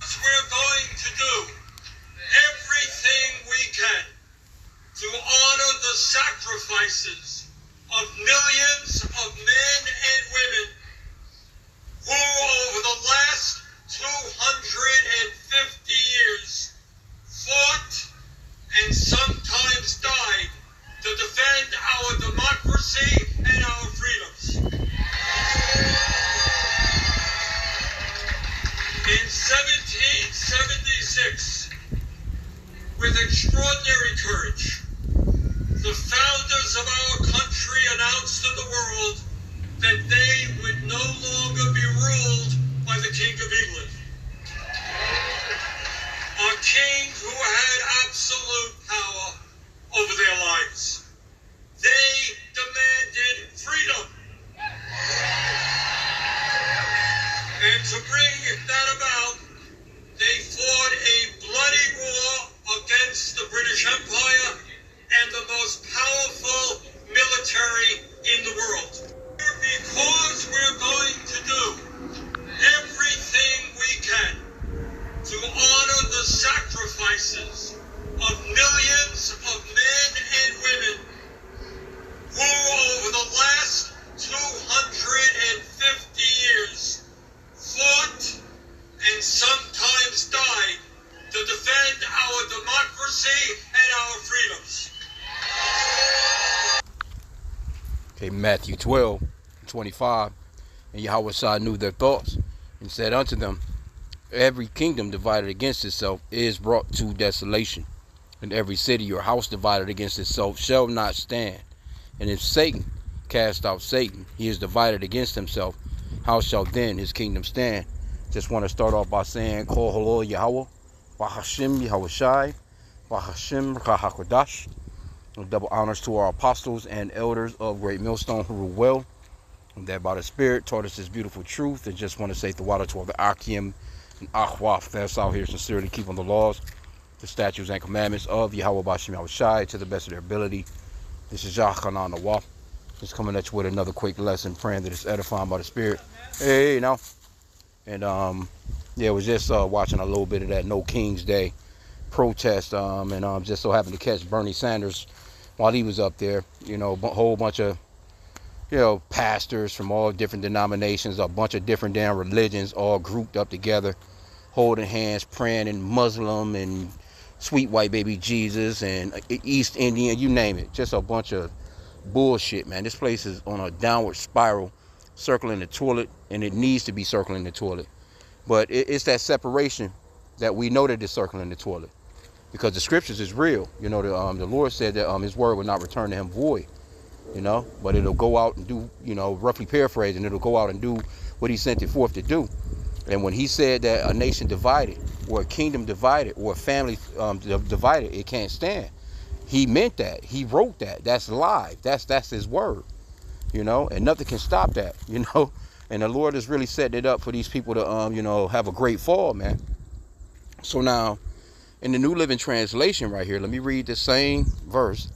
We're going to do everything we can to honor the sacrifices of millions of men and women who, over the last 250 years, fought and sometimes died to defend our democracy and our freedoms. In 1776, with extraordinary courage, the founders of our country announced to the world that they would no longer be ruled by the King of England. A king who had absolute power over their lives. They demanded freedom. And to bring that about, they fought a bloody war against the British Empire and the most powerful military in the world. Because we're going to do everything we can to honor the sacrifices of millions of men and women who, over the last 250 years, fought and sometimes died to defend our democracy and our freedoms. Okay, Matthew 12:25, and Yahweh knew their thoughts, and said unto them, every kingdom divided against itself is brought to desolation, and every city or house divided against itself shall not stand. And if Satan cast out Satan, he is divided against himself. How shall then his kingdom stand? Just want to start off by saying, Kol Halo Yahweh, H.I.M Yahweh Shai, H.I.M Kahakodash. Double honors to our apostles and elders of Great Millstone who rule well, and that by the Spirit taught us this beautiful truth. And just want to say the water to all the H.I.M and Akhwaf that's out here sincerely keeping the laws, the statutes and commandments of Yahweh Bashim Yahweh Shai to the best of their ability. This is Yahkanan Nawaf. Just coming at you with another quick lesson, praying that it's edifying by the Spirit. Hey, now. And yeah, was just watching a little bit of that No King's Day protest, and just so happened to catch Bernie Sanders while he was up there. You know, a whole bunch of, you know, pastors from all different denominations, a bunch of different damn religions, all grouped up together, holding hands, praying in Muslim and sweet white baby Jesus and East Indian, you name it. Just a bunch of bullshit, man. This place is on a downward spiral, circling the toilet, and it needs to be circling the toilet. But it's that separation that we know that it's circling the toilet, because the scriptures is real. You know, the Lord said that his word would not return to him void, you know, but it'll go out and do, you know, roughly paraphrasing, it'll go out and do what he sent it forth to do. And when he said that a nation divided, or a kingdom divided, or a family divided, it can't stand, he meant that. He wrote that. That's live. That's his word, you know, and nothing can stop that, you know. And the Lord is really setting it up for these people to, you know, have a great fall, man. So now, in the New Living Translation right here, let me read the same verse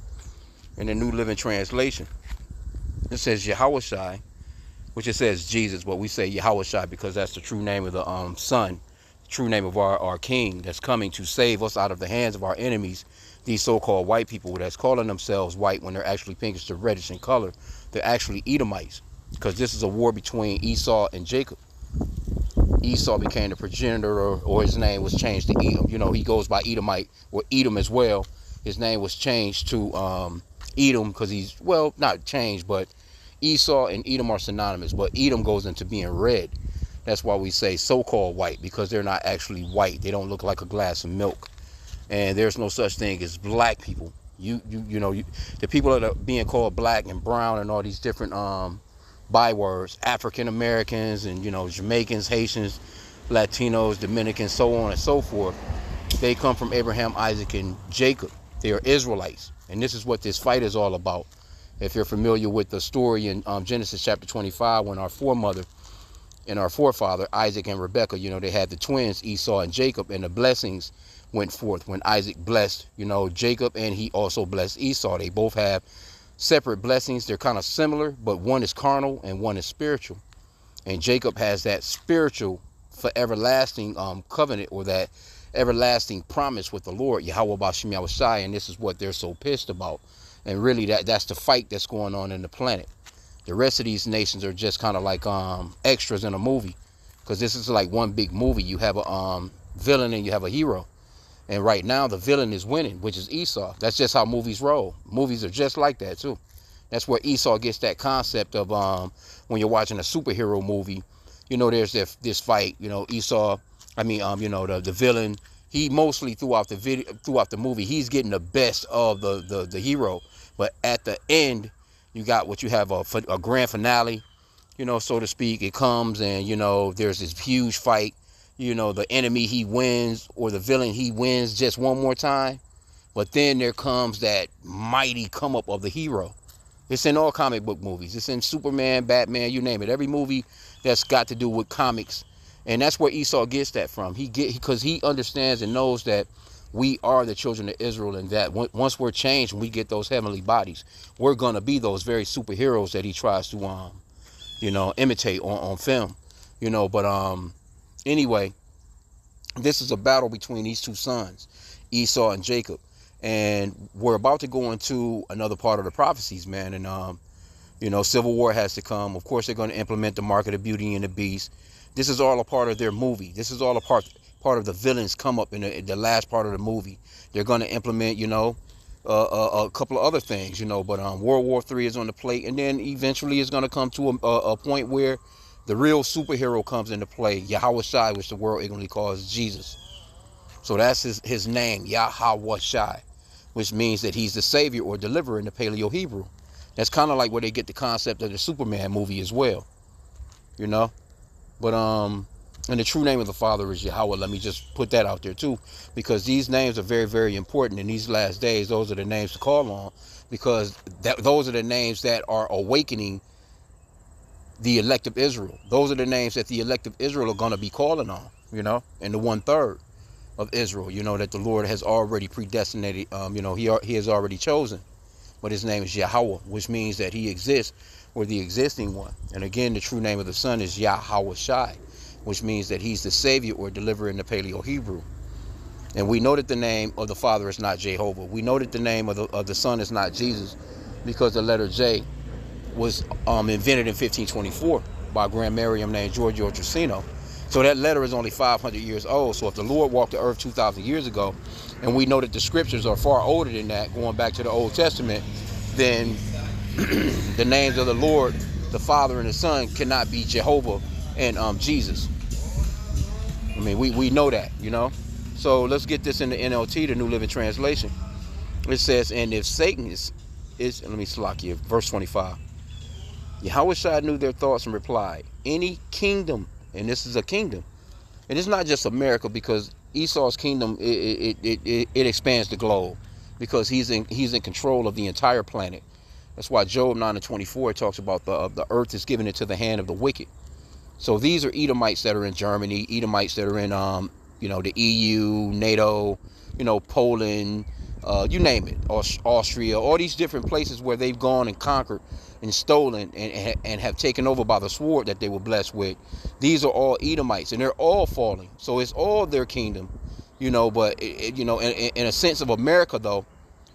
in the New Living Translation. It says Yahushai, which it says Jesus, but we say Yahushai because that's the true name of the Son, the true name of our King that's coming to save us out of the hands of our enemies, these so-called white people that's calling themselves white when they're actually pinkish to reddish in color. They're actually Edomites, because this is a war between Esau and Jacob. Esau became the progenitor, or his name was changed to Edom. You know, he goes by Edomite, or Edom as well. His name was changed to Edom because he's, well, not changed, but Esau and Edom are synonymous. But Edom goes into being red. That's why we say so-called white, because they're not actually white. They don't look like a glass of milk. And there's no such thing as black people. You know, the people that are being called black and brown and all these different bywords, African Americans and, you know, Jamaicans, Haitians, Latinos, Dominicans, so on and so forth, they come from Abraham, Isaac, and Jacob. They are Israelites, and this is what this fight is all about. If you're familiar with the story in Genesis chapter 25, when our foremother and our forefather Isaac and Rebekah, you know, they had the twins Esau and Jacob, and the blessings went forth when Isaac blessed, you know, Jacob, and he also blessed Esau. They both have separate blessings. They're kind of similar, but one is carnal and one is spiritual. And Jacob has that spiritual for everlasting covenant, or that everlasting promise with the Lord, Yahweh Bashim Yahushai, and this is what they're so pissed about. And really that's the fight that's going on in the planet. The rest of these nations are just kind of like extras in a movie, because this is like one big movie. You have a villain and you have a hero. And right now the villain is winning, which is Esau. That's just how movies roll. Movies are just like that too. That's where Esau gets that concept of when you're watching a superhero movie, you know, there's this fight, you know, Esau, you know, the villain, he mostly throughout the movie, he's getting the best of the hero. But at the end, you got what you have a grand finale, you know, so to speak. It comes and, you know, there's this huge fight. You know, the enemy, he wins, or the villain, he wins just one more time. But then there comes that mighty come up of the hero. It's in all comic book movies. It's in Superman, Batman, you name it. Every movie that's got to do with comics. And that's where Esau gets that from. Because he understands and knows that we are the children of Israel, and that once we're changed and we get those heavenly bodies, we're going to be those very superheroes that he tries to, you know, imitate on film. You know, but anyway, this is a battle between these two sons, Esau and Jacob. And we're about to go into another part of the prophecies, man. And, you know, civil war has to come. Of course, they're going to implement the mark of the Beauty and the Beast. This is all a part of their movie. This is all a part of the villains come up in the last part of the movie. They're going to implement, you know, a couple of other things, you know. But World War III is on the plate. And then eventually it's going to come to a point where the real superhero comes into play, Yahweh Shai, which the world ignorantly calls Jesus. So that's his name, Yahweh Shai, which means that he's the savior or deliverer in the Paleo Hebrew. That's kind of like where they get the concept of the Superman movie as well, you know. But and the true name of the Father is Yahweh. Let me just put that out there too, because these names are very, very important in these last days. Those are the names to call on, because those are the names that are awakening the elect of Israel. Those are the names that the elect of Israel are going to be calling on, you know, and the 1/3 of Israel, you know, that the Lord has already predestinated, you know, he has already chosen. But his name is Yahweh, which means that he exists, or the existing one. And again, the true name of the Son is Yahweh Shai, which means that he's the savior or deliverer in the Paleo Hebrew. And we know that the name of the Father is not Jehovah. We know that the name of the Son is not Jesus, because the letter J was invented in 1524 by a Grand Miriam named Giorgio Trissino. So that letter is only 500 years old. So if the Lord walked the earth 2,000 years ago, and we know that the scriptures are far older than that, going back to the Old Testament, then the names of the Lord, the Father, and the Son cannot be Jehovah and Jesus. I mean, we know that, you know. So let's get this in the NLT, the New Living Translation. It says, and if Satan is let me slack you, verse 25. Yahweh Shai knew their thoughts and replied, any kingdom, and this is a kingdom, and it's not just America, because Esau's kingdom, it expands the globe, because he's in control of the entire planet. That's why Job 9:24 talks about the earth is given into the hand of the wicked. So these are Edomites that are in Germany, Edomites that are in you know, the EU, NATO, you know, Poland, you name it, Austria, all these different places where they've gone and conquered and stolen and have taken over by the sword that they were blessed with. These are all Edomites, and they're all falling. So it's all their kingdom, you know. But you know, in a sense of America, though,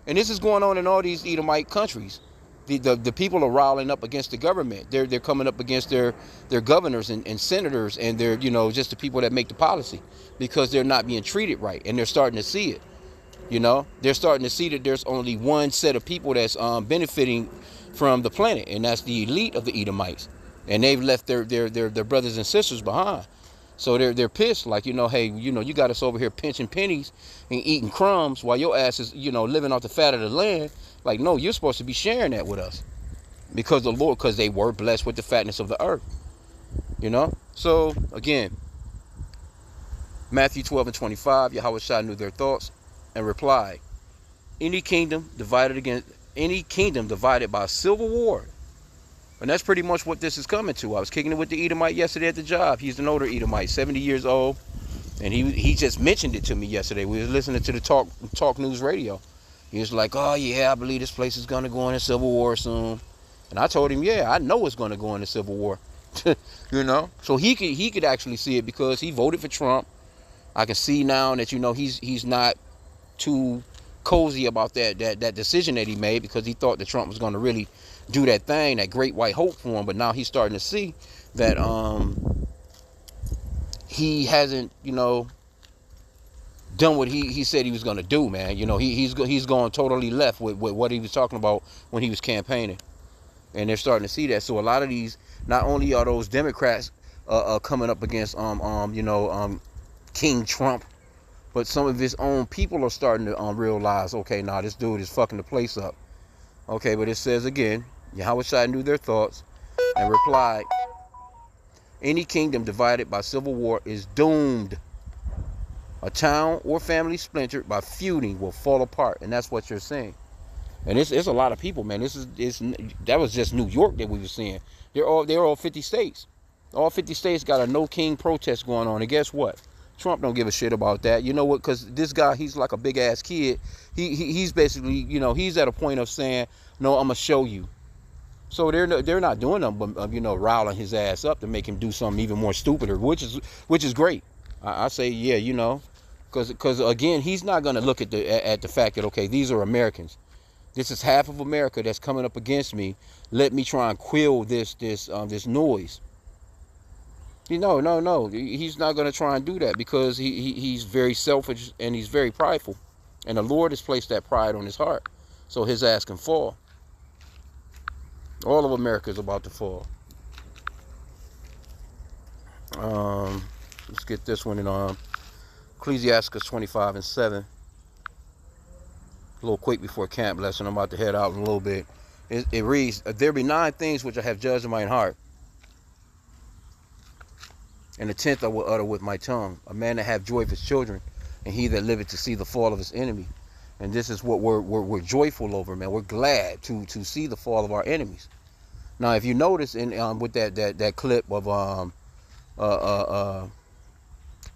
and this is going on in all these Edomite countries. The people are riling up against the government. They're coming up against their governors and senators, and they're, you know, just the people that make the policy, because they're not being treated right, and they're starting to see it. You know, they're starting to see that there's only one set of people that's benefiting from the planet, and that's the elite of the Edomites, and they've left their brothers and sisters behind. So they're pissed, like, you know, hey, you know, you got us over here pinching pennies and eating crumbs while your ass is, you know, living off the fat of the land. Like, no, you're supposed to be sharing that with us, because the Lord, because they were blessed with the fatness of the earth, you know. So again, Matthew 12:25, Yahweh Shai knew their thoughts and replied, any kingdom divided by civil war. And that's pretty much what this is coming to. I was kicking it with the Edomite yesterday at the job. He's an older Edomite, 70 years old, and he just mentioned it to me yesterday. We was listening to the talk news radio. He was like, oh yeah, I believe this place is gonna go into civil war soon. And I told him, yeah, I know it's gonna go into civil war. You know, so he could actually see it because he voted for Trump. I can see now that, you know, he's not too cozy about that decision that he made, because he thought that Trump was going to really do that thing, that great white hope for him. But now he's starting to see that he hasn't, you know, done what he said he was going to do, man. You know, he's going totally left with what he was talking about when he was campaigning. And they're starting to see that. So a lot of these, not only are those Democrats coming up against King Trump, but some of his own people are starting to realize, okay, nah, this dude is fucking the place up. Okay, but it says again, Yahweh knew their thoughts and replied, any kingdom divided by civil war is doomed. A town or family splintered by feuding will fall apart. And that's what you're saying. And it's a lot of people, man. That was just New York that we were seeing. They're all 50 states. All 50 states got a no king protest going on. And guess what? Trump don't give a shit about that. You know what? Because this guy, he's like a big ass kid. He's basically, you know, he's at a point of saying, no, I'm gonna show you. So they're not doing nothing but, you know, riling his ass up to make him do something even more stupider, which is great. I say, yeah, you know, because again, he's not gonna look at the fact that, okay, these are Americans. This is half of America that's coming up against me. Let me try and quell this noise. No. He's not going to try and do that, because he's very selfish and he's very prideful. And the Lord has placed that pride on his heart. So his ass can fall. All of America is about to fall. Let's get this one in Ecclesiastes 25:7. A little quick before camp lesson. I'm about to head out in a little bit. It reads, there be 9 things which I have judged in mine heart, and the 10th I will utter with my tongue. A man that have joy of his children, and he that liveth to see the fall of his enemy. And this is what we're joyful over, man. We're glad to see the fall of our enemies. Now, if you notice in with that clip of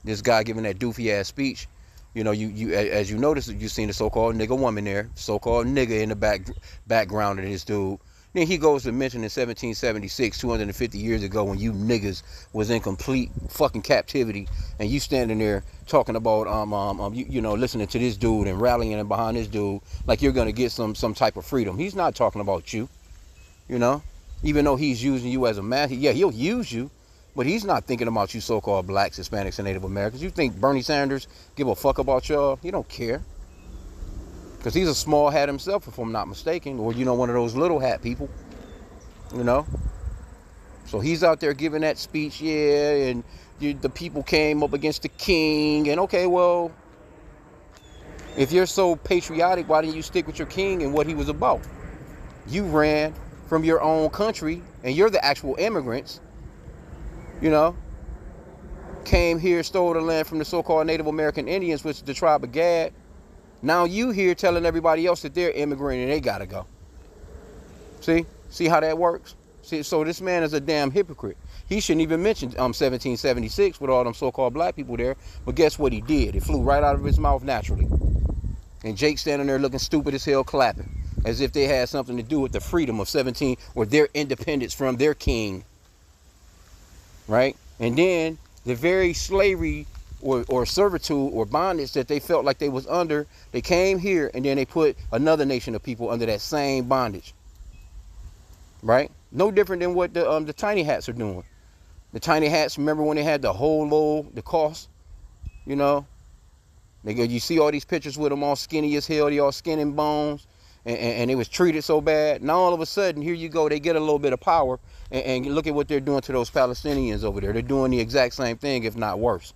this guy giving that doofy ass speech, you know, you as you notice, you've seen the so-called nigga woman there, so-called nigga in the background of this dude. Then he goes to mention in 1776, 250 years ago, when you niggas was in complete fucking captivity, and you standing there talking about you know, listening to this dude and rallying behind this dude like you're gonna get some type of freedom. He's not talking about you, you know, even though he's using you as a man. Yeah, he'll use you, but he's not thinking about you so-called blacks, Hispanics, and Native Americans. You think Bernie Sanders give a fuck about y'all? He don't care. Because he's a small hat himself, if I'm not mistaken. Or, you know, one of those little hat people. You know? So he's out there giving that speech, yeah, and the people came up against the king. And, okay, well, if you're so patriotic, why didn't you stick with your king and what he was about? You ran from your own country, and you're the actual immigrants. You know, came here, stole the land from the so-called Native American Indians, which is the tribe of Gad. Now you here telling everybody else that they're immigrating and they gotta go. See how that works? See, so this man is a damn hypocrite. He shouldn't even mention 1776 with all them so-called black people there. But guess what he did? It flew right out of his mouth naturally. And Jake standing there looking stupid as hell, clapping, as if they had something to do with the freedom of 17 or their independence from their king. Right? And then the very slavery or servitude or bondage that they felt like they was under, they came here and then they put another nation of people under that same bondage. Right? No different than what the tiny hats are doing. The tiny hats, remember when they had the whole low, the cost, you know? You see all these pictures with them all skinny as hell, they all skin and bones, and they was treated so bad. Now all of a sudden, here you go, they get a little bit of power, and look at what they're doing to those Palestinians over there. They're doing the exact same thing, if not worse.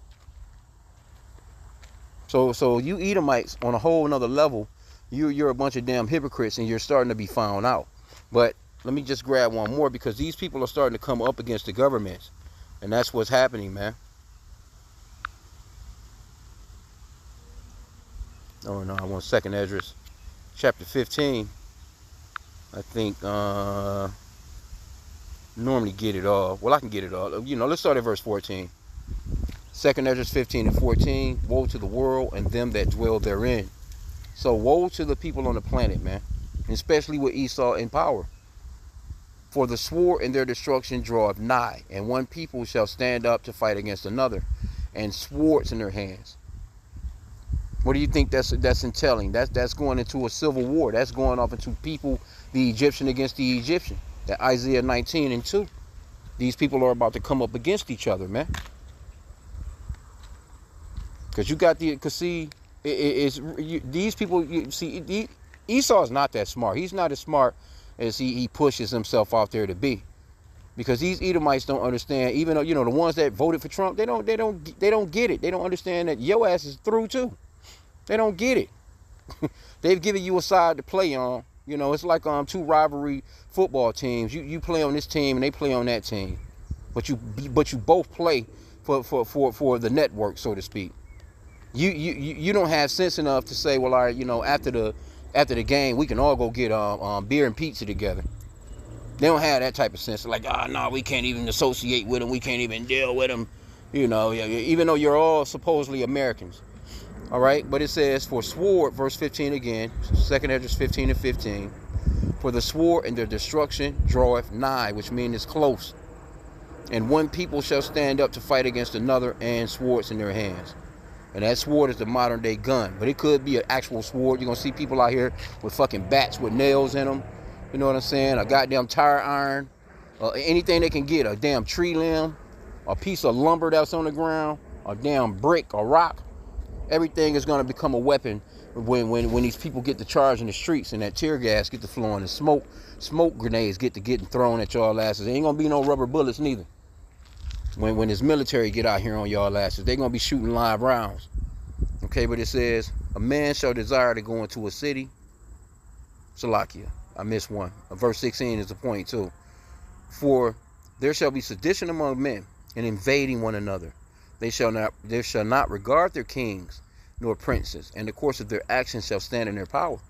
So you Edomites, on a whole another level, you're a bunch of damn hypocrites, and you're starting to be found out. But let me just grab one more, because these people are starting to come up against the governments, and that's what's happening, man. Oh no, I want second Esdras, chapter 15. I think normally get it all. Well, I can get it all. You know, let's start at verse 14. Second Esdras 15 and 14. Woe to the world and them that dwell therein. So woe to the people on the planet, man, especially with Esau in power. For the sword and their destruction draweth nigh, and one people shall stand up to fight against another, and swords in their hands. What do you think that's entailing? That's going into a civil war. That's going off into people, the Egyptian against the Egyptian. That Isaiah 19:2. These people are about to come up against each other, man. Because you got these people. Esau is not that smart. He's not as smart as he pushes himself out there to be. Because these Edomites don't understand. Even though the ones that voted for Trump, they don't get it. They don't understand that your ass is through too. They don't get it. They've given you a side to play on. It's like two rivalry football teams. You play on this team and they play on that team, but you both play for the network, so to speak. You don't have sense enough to say, well, all right, after the game we can all go get beer and pizza together. They don't have that type of sense. Like, no, we can't even associate with them. We can't even deal with them. Even though you're all supposedly Americans. All right, but it says, for sword, verse 15 again, 2nd Esdras 15:15, for the sword and their destruction draweth nigh, which means it's close. And one people shall stand up to fight against another, and swords in their hands. And that sword is the modern day gun, but it could be an actual sword. You're going to see people out here with fucking bats with nails in them. You know what I'm saying? A goddamn tire iron, anything they can get, a damn tree limb, a piece of lumber that's on the ground, a damn brick, a rock. Everything is going to become a weapon when these people get to charge in the streets and that tear gas get to flowing and smoke grenades get to getting thrown at y'all asses. There ain't going to be no rubber bullets neither. When this military get out here on y'all asses, they're going to be shooting live rounds. Okay, but it says, a man shall desire to go into a city. Salakia, I missed one. Verse 16 is the point too. For there shall be sedition among men, and invading one another. They shall not regard their kings nor princes, and the course of their actions shall stand in their power.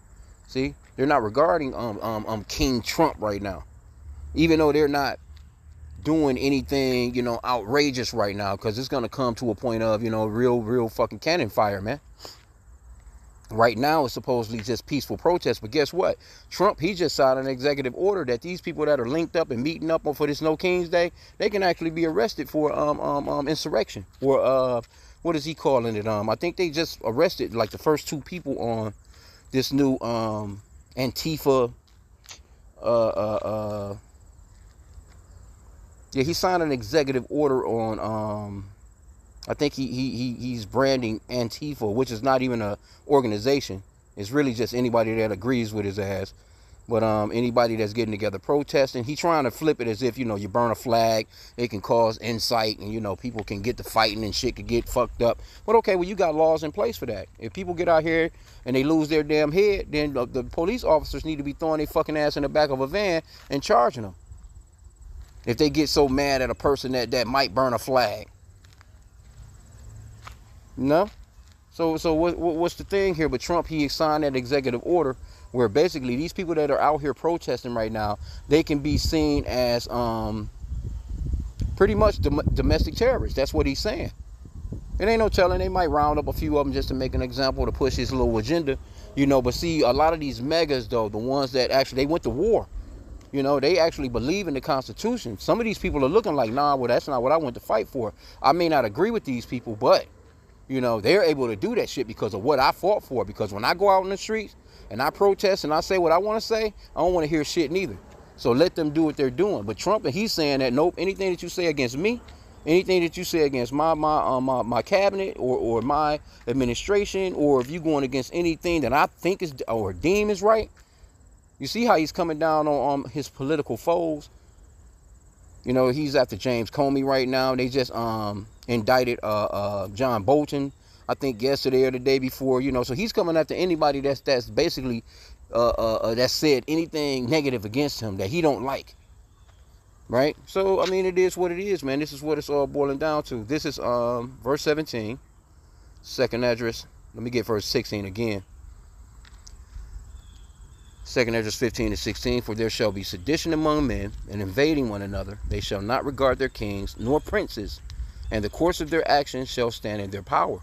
See, they're not regarding King Trump right now, even though they're not doing anything outrageous right now, because it's gonna come to a point of real fucking cannon fire, man. Right now it's supposedly just peaceful protests, but guess what? Trump, he just signed an executive order that these people that are linked up and meeting up for this No King's Day, they can actually be arrested for insurrection, or what is he calling it? I think they just arrested like the first 2 people on this new Antifa. Yeah, he signed an executive order on I think he's branding Antifa, which is not even an organization. It's really just anybody that agrees with his ass. But anybody that's getting together protesting, he's trying to flip it as if, you burn a flag, it can cause incite, and, people can get to fighting and shit can get fucked up. But okay, well, you got laws in place for that. If people get out here and they lose their damn head, then the police officers need to be throwing their fucking ass in the back of a van and charging them. If they get so mad at a person that might burn a flag. No? So what's the thing here? But Trump, he signed that executive order where basically these people that are out here protesting right now, they can be seen as pretty much domestic terrorists. That's what he's saying. It ain't no telling. They might round up a few of them just to make an example to push his little agenda. But see, a lot of these megas, though, the ones that actually, they went to war. They actually believe in the Constitution. Some of these people are looking like, nah, well, that's not what I went to fight for. I may not agree with these people, but they're able to do that shit because of what I fought for. Because when I go out in the streets and I protest and I say what I want to say, I don't want to hear shit neither. So let them do what they're doing. But Trump, he's saying that, nope, anything that you say against me, anything that you say against my cabinet or my administration, or if you're going against anything that I think is or deem is right, you see how he's coming down on his political foes. He's after James Comey right now. They just indicted John Bolton, I think yesterday or the day before. So he's coming after anybody that's basically that said anything negative against him that he don't like. Right? So I mean, it is what it is, man. This is what it's all boiling down to. This is verse 17, 2nd Esdras. Let me get verse 16 again. 2nd Esdras 15-16, for there shall be sedition among men, and invading one another. They shall not regard their kings nor princes, and the course of their actions shall stand in their power.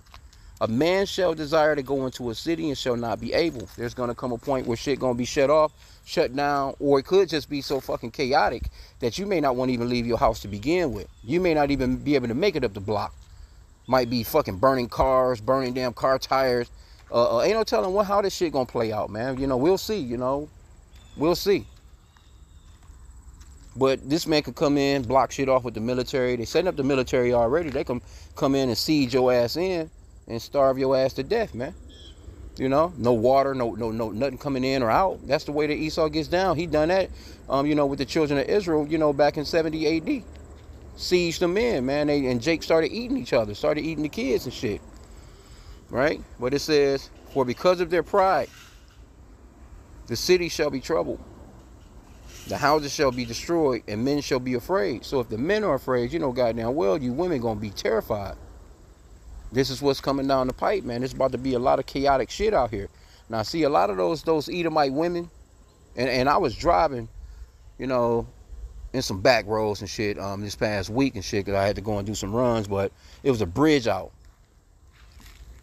A man shall desire to go into a city and shall not be able. There's going to come a point where shit going to be shut off. shut down, or it could just be so fucking chaotic that you may not want to even leave your house to begin with. You may not even be able to make it up the block. Might be fucking burning cars, burning damn car tires. Ain't no telling how this shit gonna play out, man. You know, we'll see, you know. We'll see. But this man could come in, block shit off with the military. They setting up the military already. They can come in and siege your ass in and starve your ass to death, man. You know, no water, no nothing coming in or out. That's the way that Esau gets down. He done that, you know, with the children of Israel, you know, back in 70 AD. Sieged them in, man. And Jake started eating each other, started eating the kids and shit. Right? But it says, for because of their pride, the city shall be troubled. The houses shall be destroyed, and men shall be afraid. So if the men are afraid, you know goddamn well you women gonna be terrified. This is what's coming down the pipe, man. It's about to be a lot of chaotic shit out here. Now, see, a lot of those Edomite women, and I was driving, you know, in some back roads and shit this past week and shit, because I had to go and do some runs, but it was a bridge out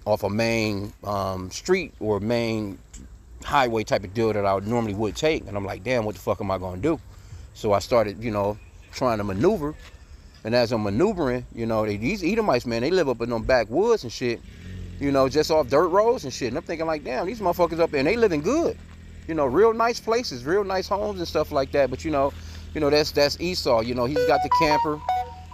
off a main street or main highway type of deal that I normally would take. And I'm like, damn, what the fuck am I going to do? So I started, you know, trying to maneuver. And as I'm maneuvering, you know, these Edomites, man, they live up in them backwoods and shit, you know, just off dirt roads and shit. And I'm thinking like, damn, these motherfuckers up there, and they living good. You know, real nice places, real nice homes and stuff like that. But, you know, that's Esau. You know, he's got the camper.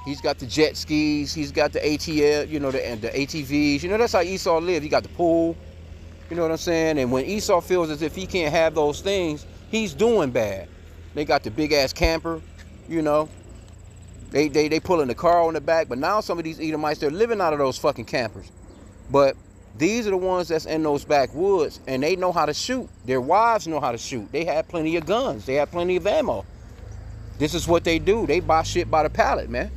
He's got the jet skis. He's got the ATL, you know, the ATVs. You know, that's how Esau lives. He got the pool. You know what I'm saying? And when Esau feels as if he can't have those things, he's doing bad. They got the big-ass camper, you know. They pulling the car on the back, but now some of these Edomites, they're living out of those fucking campers. But these are the ones that's in those backwoods, and they know how to shoot. Their wives know how to shoot. They have plenty of guns. They have plenty of ammo. This is what they do. They buy shit by the pallet, man.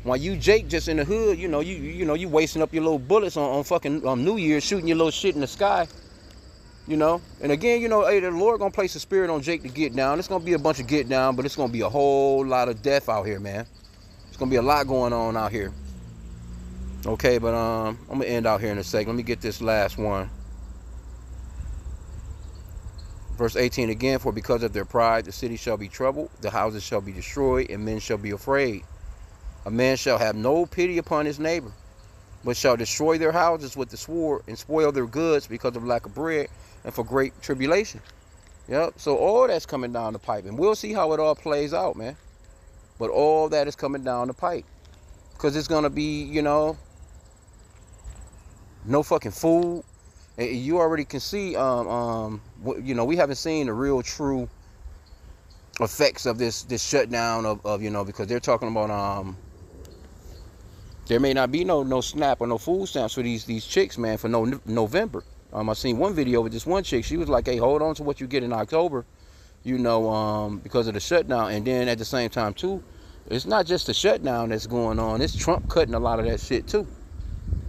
While you Jake just in the hood, you know, you wasting up your little bullets on fucking New Year's, shooting your little shit in the sky. You know, and again, you know, hey, the Lord gonna place a spirit on Jake to get down. It's gonna be a bunch of get down, but it's gonna be a whole lot of death out here, man. It's gonna be a lot going on out here. Okay, but I'm gonna end out here in a second. Let me get this last one. Verse 18 again, for because of their pride, the city shall be troubled, the houses shall be destroyed, and men shall be afraid. A man shall have no pity upon his neighbor, but shall destroy their houses with the sword and spoil their goods because of lack of bread and for great tribulation. Yep. So all that's coming down the pipe, and we'll see how it all plays out, man. But all that is coming down the pipe, because it's gonna be, you know, no fucking food. And you already can see, you know, we haven't seen the real true effects of this shutdown of you know, because they're talking about there may not be no SNAP or no food stamps for these chicks, man, for November. I seen one video with this one chick. She was like, hey, hold on to what you get in October, you know, because of the shutdown. And then at the same time, too, it's not just the shutdown that's going on. It's Trump cutting a lot of that shit, too.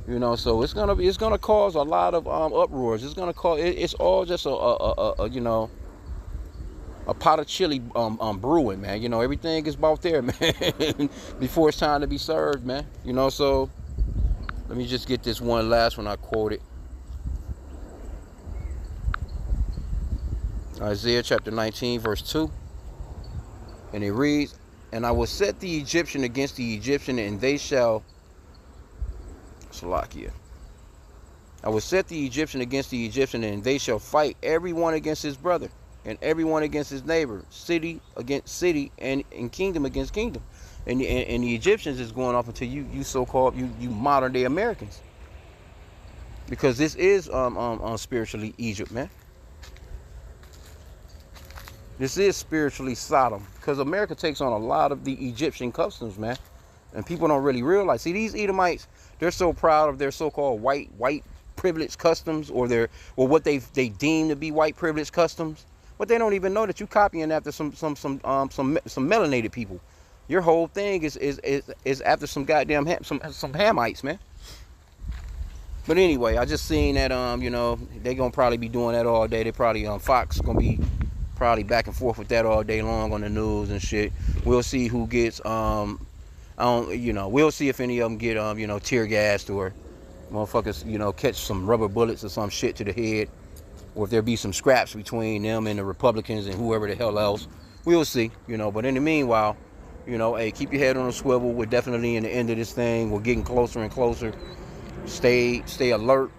You know, so it's gonna cause a lot of uproars. It's gonna cause, it's all just a you know, a pot of chili brewing, man. You know, everything is about there, man, before it's time to be served, man. You know, so let me just get this one last one I quoted. Isaiah chapter 19, verse 2. And it reads, and I will set the Egyptian against the Egyptian, and they shall, Salakia. I will set the Egyptian against the Egyptian, and they shall fight everyone against his brother, and everyone against his neighbor, city against city, and kingdom against kingdom. And the Egyptians is going off into you so-called, you modern day Americans. Because this is spiritually Egypt, man. This is spiritually Sodom, because America takes on a lot of the Egyptian customs, man. And people don't really realize. See, these Edomites, they're so proud of their so-called white privilege customs, or what they deem to be white privilege customs. But they don't even know that you copying after some melanated people. Your whole thing is after some goddamn some Hamites, man. But anyway, I just seen that you know, they gonna probably be doing that all day. They probably Fox gonna be probably back and forth with that all day long on the news and shit. We'll see who gets you know, we'll see if any of them get you know, tear gassed, or motherfuckers, you know, catch some rubber bullets or some shit to the head. or if there be some scraps between them and the Republicans and whoever the hell else. We will see, you know. But in the meanwhile, you know, hey, keep your head on a swivel. We're definitely in the end of this thing. We're getting closer and closer. Stay alert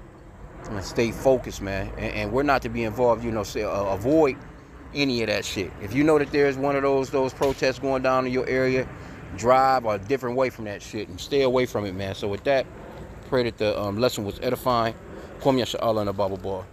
and stay focused, man. And we're not to be involved, you know. Avoid any of that shit. If you know that there's one of those protests going down in your area, drive a different way from that shit and stay away from it, man. So with that, pray that the lesson was edifying. Kwame Yasha Allah and a Bible bar.